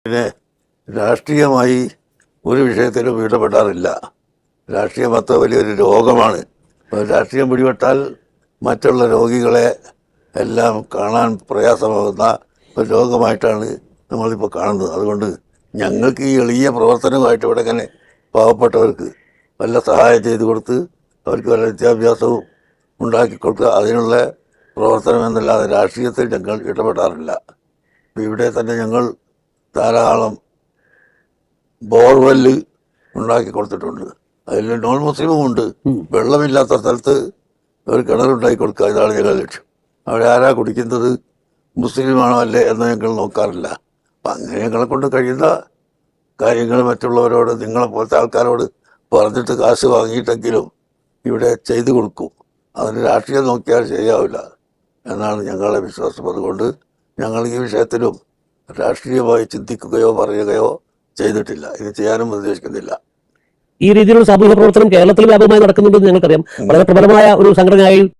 പിന്നെ രാഷ്ട്രീയമായി ഒരു വിഷയത്തിലും ഇടപെടാറില്ല. രാഷ്ട്രീയം അത്ര വലിയൊരു രോഗമാണ്. രാഷ്ട്രീയം പിടിപെട്ടാൽ മറ്റുള്ള രോഗികളെ എല്ലാം കാണാൻ പ്രയാസമാകുന്ന ഒരു രോഗമായിട്ടാണ് നമ്മളിപ്പോൾ കാണുന്നത്. അതുകൊണ്ട് ഞങ്ങൾക്ക് ഈ എളിയ പ്രവർത്തനമായിട്ട് ഇവിടെ ഇങ്ങനെ പാവപ്പെട്ടവർക്ക് വല്ല സഹായം ചെയ്തു കൊടുത്ത് അവർക്ക് വല്ല വിദ്യാഭ്യാസവും ഉണ്ടാക്കി കൊടുക്കുക, അതിനുള്ള പ്രവർത്തനം എന്നല്ലാതെ രാഷ്ട്രീയത്തിൽ ഞങ്ങൾ ഇടപെടാറില്ല. ഇവിടെ തന്നെ ഞങ്ങൾ ധാരാളം ബോർവെല്ല് ഉണ്ടാക്കി കൊടുത്തിട്ടുണ്ട്. അതിൽ നോൺ മുസ്ലിമും ഉണ്ട്. വെള്ളമില്ലാത്ത സ്ഥലത്ത് ഒരു കിണറുണ്ടാക്കി കൊടുക്കുക, ഇതാണ് ഞങ്ങളുടെ ലക്ഷ്യം. അവിടെ ആരാ കുടിക്കുന്നത്, മുസ്ലിമാണോ അല്ലേ എന്ന് ഞങ്ങൾ നോക്കാറില്ല. അപ്പം അങ്ങനെ ഞങ്ങളെ കൊണ്ട് കഴിയുന്ന കാര്യങ്ങൾ മറ്റുള്ളവരോട്, നിങ്ങളെപ്പോലത്തെ ആൾക്കാരോട് പറഞ്ഞിട്ട് കാശ് വാങ്ങിയിട്ടെങ്കിലും ഇവിടെ ചെയ്തു കൊടുക്കും. അതിന് രാഷ്ട്രീയം നോക്കിയാൽ ശരിയാവില്ല എന്നാണ് ഞങ്ങളുടെ വിശ്വാസം. അതുകൊണ്ട് ഞങ്ങൾ ഈ വിഷയത്തിലും രാഷ്ട്രീയമായി ചിന്തിക്കുകയോ പറയുകയോ ചെയ്തിട്ടില്ല, ഇത് ചെയ്യാനും ഉദ്ദേശിക്കുന്നില്ല. ഈ രീതിയിലുള്ള സാമൂഹ്യ പ്രവർത്തനം കേരളത്തിൽ വ്യാപകമായി നടക്കുന്നുണ്ടെന്ന് ഞങ്ങൾക്കറിയാം. വളരെ പ്രബലമായ ഒരു സംഘടനയായി